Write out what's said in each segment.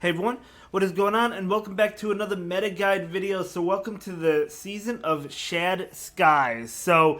Hey everyone, what is going on? And welcome back to another meta guide video. So welcome to the season of Shad Skies. So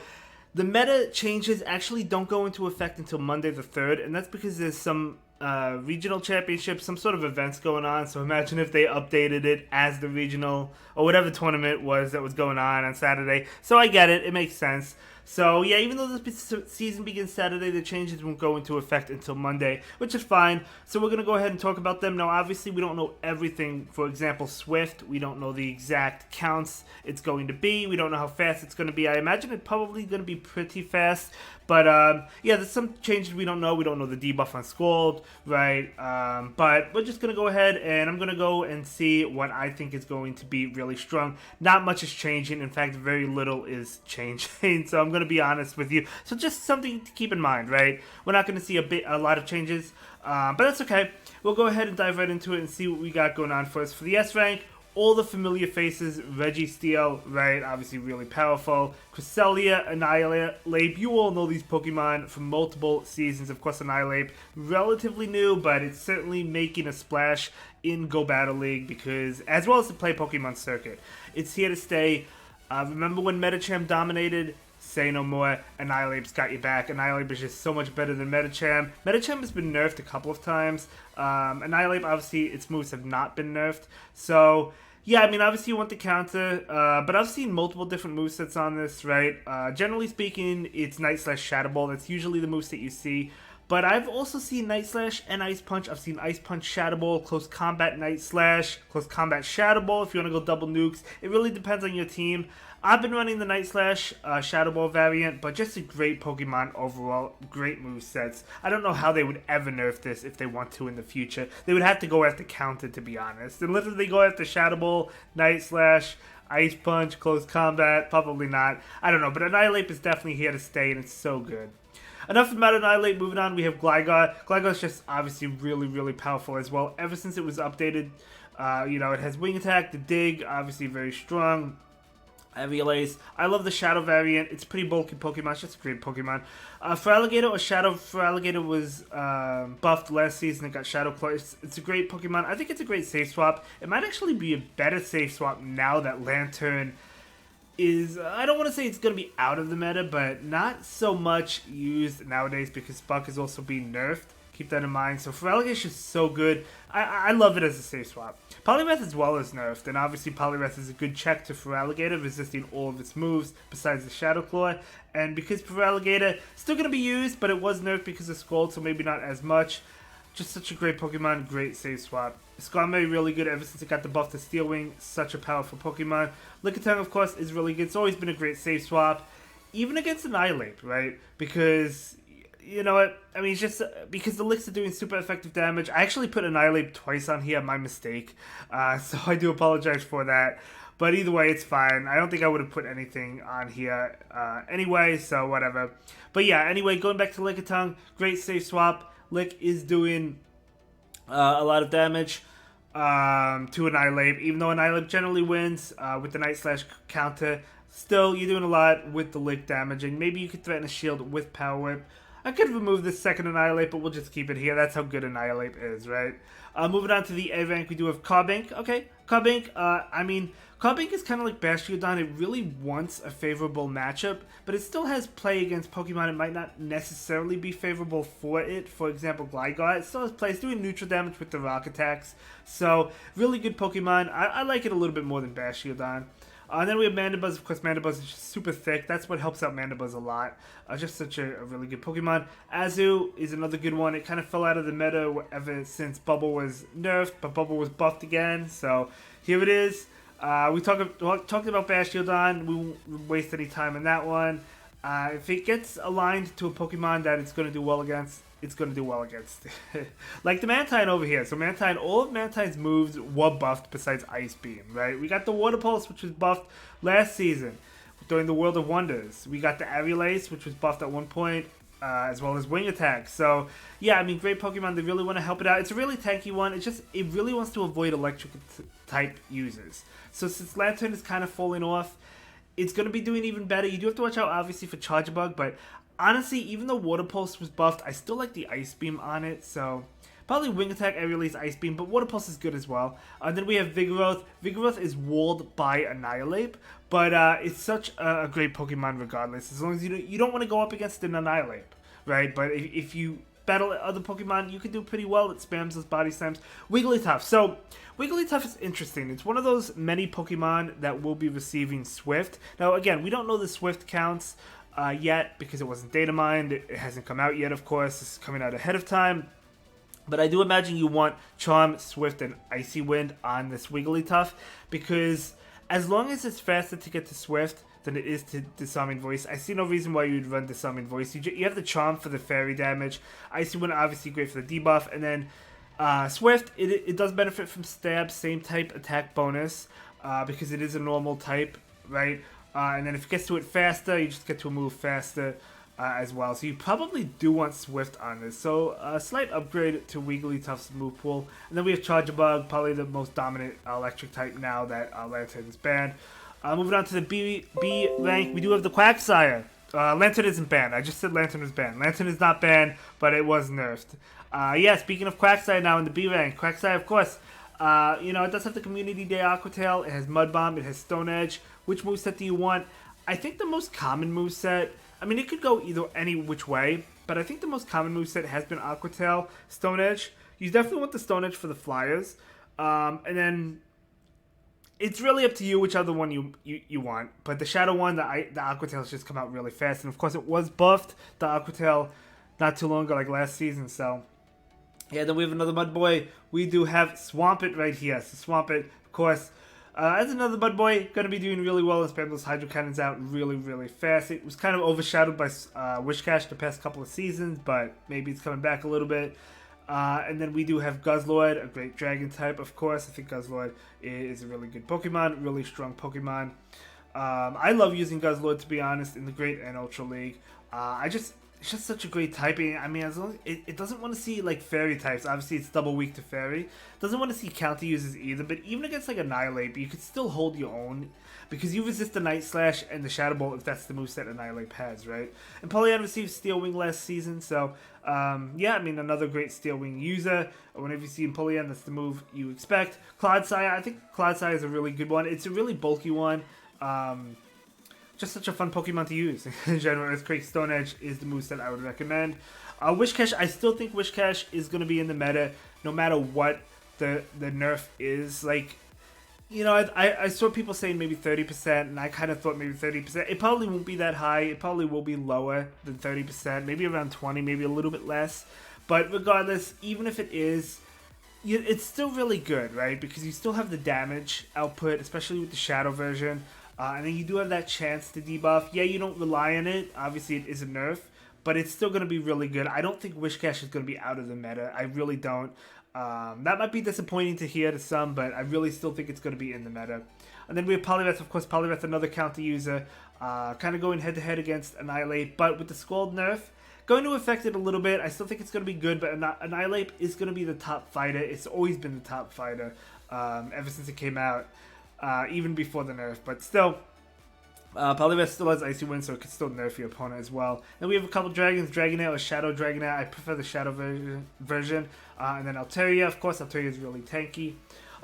the meta changes actually don't go into effect until Monday the 3rd, and that's because there's some regional championships, some sort of events going on. So imagine if they updated it as the regional or whatever tournament was that was going on Saturday. So I get it, it makes sense. So yeah, even though the season begins Saturday, the changes won't go into effect until Monday, which is fine. So we're going to go ahead and talk about them. Now obviously we don't know everything. For example, Swift, we don't know the exact counts it's going to be. We don't know how fast it's going to be. I imagine it's probably going to be pretty fast. But yeah, there's some changes we don't know. We don't know the debuff on Scald, right? But we're just going to go ahead and I'm going to go and see what I think is going to be really strong. Not much is changing. In fact, very little is changing. So I'm going to be honest with you. So just something to keep in mind, right? We're not going to see a lot of changes, but that's okay. We'll go ahead and dive right into it and see what we got going on for us. For the S rank, all the familiar faces, Registeel, right, obviously really powerful. Cresselia, Annihilape, you all know these Pokemon from multiple seasons. Of course, Annihilape, relatively new, but it's certainly making a splash in Go Battle League because, as well as the Play Pokemon circuit, it's here to stay. Remember when Medicham dominated? Say no more. Annihilape's got your back. Annihilape is just so much better than Medicham. Medicham has been nerfed a couple of times. Annihilape, obviously, its moves have not been nerfed. So, yeah, I mean, obviously you want the counter, but I've seen multiple different movesets on this, right? Generally speaking, it's Night Slash Shadow Ball. That's usually the moveset you see. But I've also seen Night Slash and Ice Punch. I've seen Ice Punch, Shadow Ball, Close Combat, Night Slash, Close Combat, Shadow Ball if you want to go double nukes. It really depends on your team. I've been running the Night Slash Shadow Ball variant, but just a great Pokemon overall. Great movesets. I don't know how they would ever nerf this if they want to in the future. They would have to go after Counter, to be honest. And literally go after Shadow Ball, Night Slash, Ice Punch, Close Combat. Probably not. I don't know, but Annihilape is definitely here to stay, and it's so good. Enough about Annihilape, moving on, we have Gligar. Gligar's just obviously really, really powerful as well. Ever since it was updated, it has Wing Attack, the Dig, obviously very strong. Avialace. I love the Shadow variant. It's a pretty bulky Pokemon. It's just a great Pokemon. For Alligator, or Shadow for Alligator was buffed last season. It got Shadow Claw. It's a great Pokemon. I think it's a great safe swap. It might actually be a better safe swap now that Lantern is, I don't want to say it's going to be out of the meta, but not so much used nowadays because Buck is also being nerfed. Keep that in mind. So Feraligatr is just so good. I love it as a safe swap. Poliwrath as well is nerfed, and obviously Poliwrath is a good check to Feraligatr, resisting all of its moves besides the Shadow Claw. And because Feraligatr still going to be used, but it was nerfed because of Scald, so maybe not as much. Just such a great Pokemon, great safe swap. Skarmory really good ever since it got the buff to Steel Wing. Such a powerful Pokemon. Lickitung, of course, is really good. It's always been a great safe swap, even against Annihilape, right? Because, you know what? I mean, it's just because the Licks are doing super effective damage. I actually put Annihilape twice on here, my mistake. So I do apologize for that. But either way, it's fine. I don't think I would have put anything on here anyway, so whatever. But yeah, anyway, going back to Lickitung, great safe swap. Lick is doing a lot of damage to Annihilape, even though Annihilape generally wins with the Night Slash counter. Still, you're doing a lot with the Lick damaging. Maybe you could threaten a shield with Power Whip. I could remove this second Annihilape, but we'll just keep it here. That's how good Annihilape is, right? Moving on to the A rank, we do have Carbink. Okay, Carbink, Carbink is kind of like Bastiodon. It really wants a favorable matchup, but it still has play against Pokemon it might not necessarily be favorable for it. For example, Gligar, it still has play. It's doing neutral damage with the rock attacks. So, really good Pokemon. I like it a little bit more than Bastiodon. And then we have Mandibuzz. Of course, Mandibuzz is just super thick. That's what helps out Mandibuzz a lot. Just such a really good Pokemon. Azu is another good one. It kind of fell out of the meta ever since Bubble was nerfed, but Bubble was buffed again. So here it is. We talked about Bastiodon. We won't waste any time on that one. If it gets aligned to a Pokemon that it's going to do well against, it's going to do well against. Like the Mantine over here. So Mantine, all of Mantine's moves were buffed besides Ice Beam, right? We got the Water Pulse, which was buffed last season during the World of Wonders. We got the Avialace, which was buffed at one point, as well as Wing Attack. So, yeah, I mean, great Pokemon. They really want to help it out. It's a really tanky one. It really wants to avoid electric type users. So since Lantern is kind of falling off, it's going to be doing even better. You do have to watch out, obviously, for Charge Bug, but honestly, even though Water Pulse was buffed, I still like the Ice Beam on it, so Probably Wing Attack, Air Release, Ice Beam, but Water Pulse is good as well. And then we have Vigoroth. Vigoroth is walled by Annihilate, but it's such a great Pokemon regardless, as long as you don't want to go up against an Annihilate, right? But if you battle other Pokemon, you can do pretty well. It spams those body slams. Wigglytuff. So, Wigglytuff is interesting. It's one of those many Pokemon that will be receiving Swift. Now, again, we don't know the Swift counts yet because it wasn't data mined. It hasn't come out yet, of course. This is coming out ahead of time. But I do imagine you want Charm, Swift, and Icy Wind on this Wigglytuff because as long as it's faster to get to Swift than it is to Disarming Voice, I see no reason why you'd run Disarming Voice. You have the Charm for the fairy damage. Icy Wind obviously great for the debuff, and then Swift, it does benefit from Stab, same type attack bonus, because it is a normal type, right? And then if it gets to it faster, you just get to a move faster as well. So you probably do want Swift on this. So a slight upgrade to Wigglytuff's move pool. And then we have Charge Bug, probably the most dominant electric type now that Lantern is banned. Moving on to the B rank, we do have the Quagsire. Lantern isn't banned. I just said Lantern was banned. Lantern is not banned, but it was nerfed. Yeah, speaking of Quagsire now in the B rank, Quagsire, of course, it does have the Community Day Aqua Tail. It has Mud Bomb. It has Stone Edge. Which moveset do you want? I think the most common moveset, I mean, it could go either any which way, but I think the most common moveset has been Aqua Tail, Stone Edge. You definitely want the Stone Edge for the Flyers. And then it's really up to you which other one you want. But the Shadow one, the Aqua Tail's just come out really fast. And of course, it was buffed, the Aqua Tail, not too long ago, like last season. So, yeah, then we have another Mud Boy. We do have Swampert right here. So, Swampert, of course, as another Mud Boy, going to be doing really well and spam those Hydro Cannons out really, really fast. It was kind of overshadowed by Wishcash the past couple of seasons, but maybe it's coming back a little bit. And then we do have Guzzlord, a great dragon type, of course. I think Guzzlord is a really good Pokemon, really strong Pokemon. I love using Guzzlord, to be honest, in the Great and Ultra League. It's just such a great typing. I mean, as long as it doesn't want to see like fairy types. Obviously, it's double weak to fairy. Doesn't want to see counter uses either. But even against like Annihilate, you could still hold your own because you resist the Night Slash and the Shadow Bolt if that's the moveset Annihilate has, right? And Polygon received Steel Wing last season, so yeah, I mean, another great Steel Wing user. Whenever you see in Polygon, that's the move you expect. Clodsire, I think Clodsire is a really good one. It's a really bulky one. Just such a fun Pokemon to use in general. Earthquake, Stone Edge is the moveset I would recommend. Wishcash, I still think Wishcash is going to be in the meta no matter what the nerf is. Like, I saw people saying maybe 30%, and I kind of thought maybe 30%. It probably won't be that high. It probably will be lower than 30%, maybe around 20, maybe a little bit less. But regardless, even if it is, it's still really good, right? Because you still have the damage output, especially with the Shadow version. And then you do have that chance to debuff. Yeah, you don't rely on it. Obviously, it is a nerf, but it's still going to be really good. I don't think Wishcash is going to be out of the meta. I really don't. That might be disappointing to hear to some, but I really still think it's going to be in the meta. And then we have Poliwrath, of course. Poliwrath, another counter user, kind of going head-to-head against Annihilate, but with the Scald nerf, going to affect it a little bit. I still think it's going to be good, but Annihilate is going to be the top fighter. It's always been the top fighter ever since it came out. Even before the nerf, but still, Poliwrath still has Icy Wind, so it can still nerf your opponent as well. Then we have a couple dragons, Dragonite or Shadow Dragonite. I prefer the Shadow version. And then Altaria, of course, Altaria is really tanky.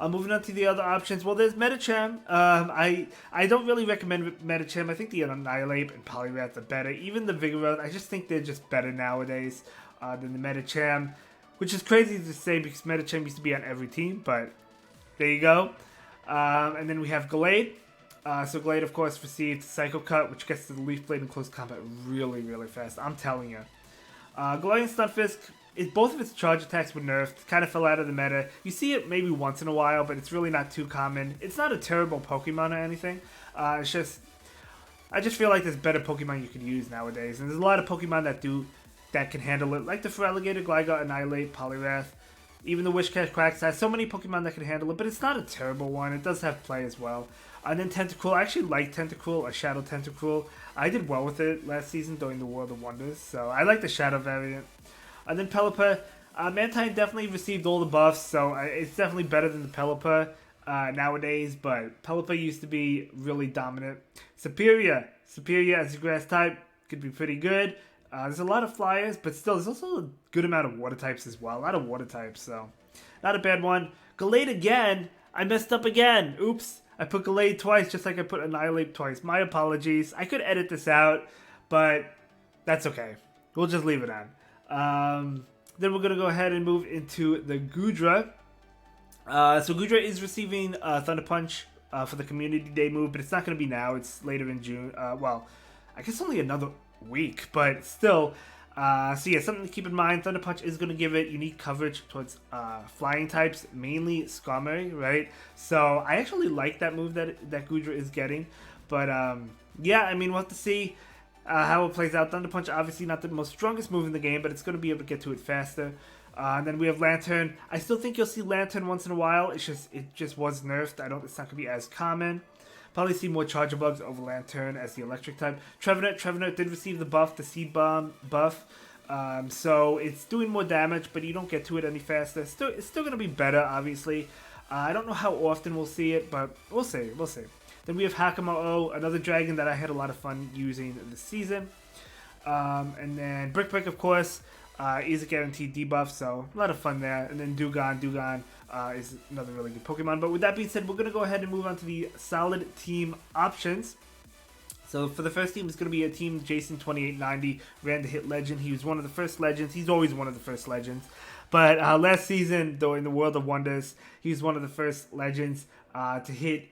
Moving on to the other options, well, there's Medicham. I don't really recommend Medicham. I think the Annihilate and Poliwrath are better. Even the Vigoroth, I just think they're just better nowadays than the Medicham, which is crazy to say because Medicham used to be on every team, but there you go. And then we have Gallade. So Gallade, of course, received Psycho Cut, which gets to the Leaf Blade in close combat really, really fast. I'm telling you. Galarian Stunfisk, both of its charge attacks were nerfed. Kind of fell out of the meta. You see it maybe once in a while, but it's really not too common. It's not a terrible Pokemon or anything. I just feel like there's better Pokemon you could use nowadays. And there's a lot of Pokemon that can handle it, like the Feraligatr, Gligar, Annihilate, Poliwrath. Even the Wishcash, Quagsire, so many Pokemon that can handle it, but it's not a terrible one. It does have play as well. And then Tentacruel, I actually like Tentacruel, a Shadow Tentacruel. I did well with it last season during the World of Wonders, so I like the Shadow variant. And then Pelipper, Mantine definitely received all the buffs, so it's definitely better than the Pelipper nowadays, but Pelipper used to be really dominant. Superior as a grass type, could be pretty good. There's a lot of flyers, but still, there's also a good amount of water types as well. A lot of water types, so not a bad one. Gallade again. I messed up again. Oops. I put Gallade twice, just like I put Annihilate twice. My apologies. I could edit this out, but that's okay. We'll just leave it on. Then we're going to go ahead and move into the Goodra. So Goodra is receiving Thunder Punch for the Community Day move, but it's not going to be now. It's later in June. Well, I guess only another week, but still. So yeah, something to keep in mind. Thunder Punch is going to give it unique coverage towards flying types, mainly Skarmory, right? So I actually like that move that Goodra is getting. But yeah, I mean, we'll have to see how it plays out. Thunder Punch, obviously not the most strongest move in the game, but it's going to be able to get to it faster. And then we have Lantern. I still think you'll see Lantern once in a while. It just was nerfed. It's not going to be as common. Probably see more Charger Bugs over Lantern as the electric type. Trevenant did receive the buff, the Seed Bomb buff. So it's doing more damage, but you don't get to it any faster. It's still going to be better, obviously. I don't know how often we'll see it, but we'll see. We'll see. Then we have Hakamo-O, another dragon that I had a lot of fun using this season. And then Brick, of course, is a guaranteed debuff, so a lot of fun there. And then Dugon is another really good Pokemon. But with that being said, we're going to go ahead and move on to the solid team options. So for the first team, it's going to be a team Jason 2890, ran the hit legend. He was one of the first legends. He's always one of the first legends. But last season, though, in the World of Wonders, he was one of the first legends to hit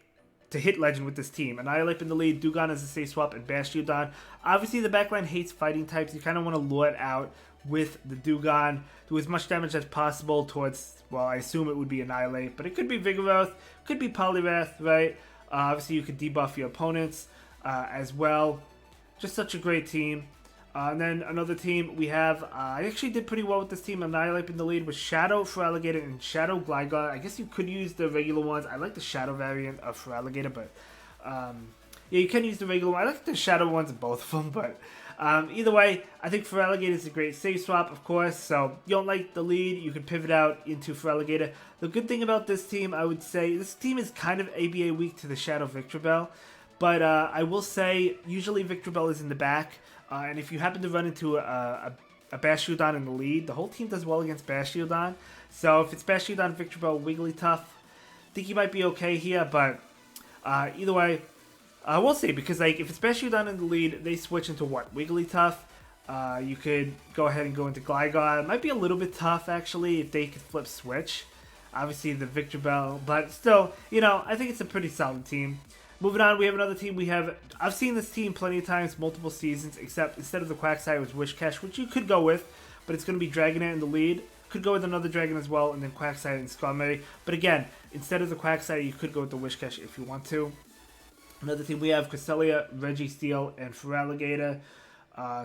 legend with this team. Annihilate in the lead, Dugon as a safe swap, and Bastiodon. Obviously, the backline hates fighting types. You kind of want to lure it out with the Dugon, do as much damage as possible towards, well, I assume it would be Annihilate, but it could be Vigoroth, could be Poliwrath, right? Obviously, you could debuff your opponents as well. Just such a great team. And then another team we have, I actually did pretty well with this team. Annihilate in the lead with Shadow Feraligatr and Shadow Gligar. I guess you could use the regular ones. I like the Shadow variant of Feraligatr, but yeah, you can use the regular one. I like the Shadow ones of both of them, but either way, I think Feraligatr is a great safe swap, of course. So you don't like the lead, you can pivot out into Feraligatr. The good thing about this team, I would say, this team is kind of ABA weak to the Shadow Victreebel. But I will say, usually Victreebel is in the back. And if you happen to run into a Bastiodon in the lead, the whole team does well against Bastiodon. So if it's Bastiodon, Victreebel, Wigglytuff, I think you might be okay here. But either way, we'll see. Because like if it's Bastiodon in the lead, they switch into what? Wigglytuff. You could go ahead and go into Gligar. It might be a little bit tough, actually, if they could flip switch. Obviously, the Victreebel. But still, you know, I think it's a pretty solid team. Moving on, we have another team. I've seen this team plenty of times, multiple seasons, except instead of the Quagsire, it was Whiscash, which you could go with, but it's going to be Dragonair in the lead. Could go with another Dragon as well, and then Quagsire and Skarmory. But again, instead of the Quagsire, you could go with the Whiscash if you want to. Another team we have Cresselia, Registeel, and Feraligatr.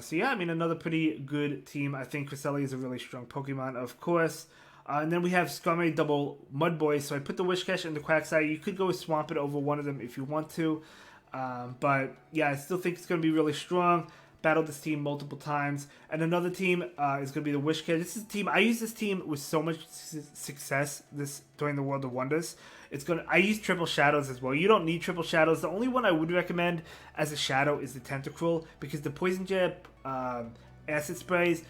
So yeah, I mean, another pretty good team. I think Cresselia is a really strong Pokemon, of course. And then we have Skarmory double Mudboy. So I put the Whiscash and the Quagsire. You could go with Swampert over one of them if you want to. But yeah, I still think it's going to be really strong. Battled this team multiple times. And another team is going to be the Whiscash. This is a team, I use this team with so much success during the World of Wonders. I use Triple Shadows as well. You don't need Triple Shadows. The only one I would recommend as a Shadow is the Tentacruel. Because the Poison Jab, Acid Sprays,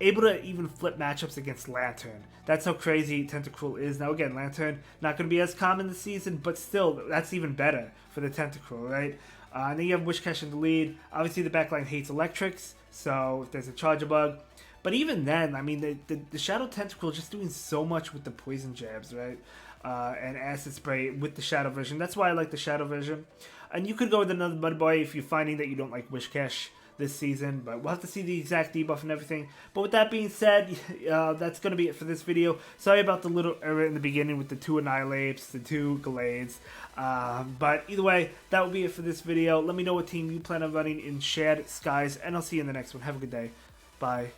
able to even flip matchups against Lantern. That's how crazy Tentacruel is. Now again, Lantern not going to be as common this season, but still, that's even better for the Tentacruel, right? And then you have Whiscash in the lead. Obviously, the backline hates electrics, so if there's a Charger Bug. But even then, I mean, the Shadow Tentacruel just doing so much with the Poison Jabs, right? And Acid Spray with the Shadow Vision. That's why I like the Shadow Vision. And you could go with another Mudboy if you're finding that you don't like Whiscash this season, but we'll have to see the exact debuff and everything. But with that being said, that's going to be it for this video. Sorry about the little error in the beginning with the 2 Annihilates, the 2 Gallades. But either way, that will be it for this video. Let me know what team you plan on running in Shad Skies, and I'll see you in the next one. Have a good day. Bye.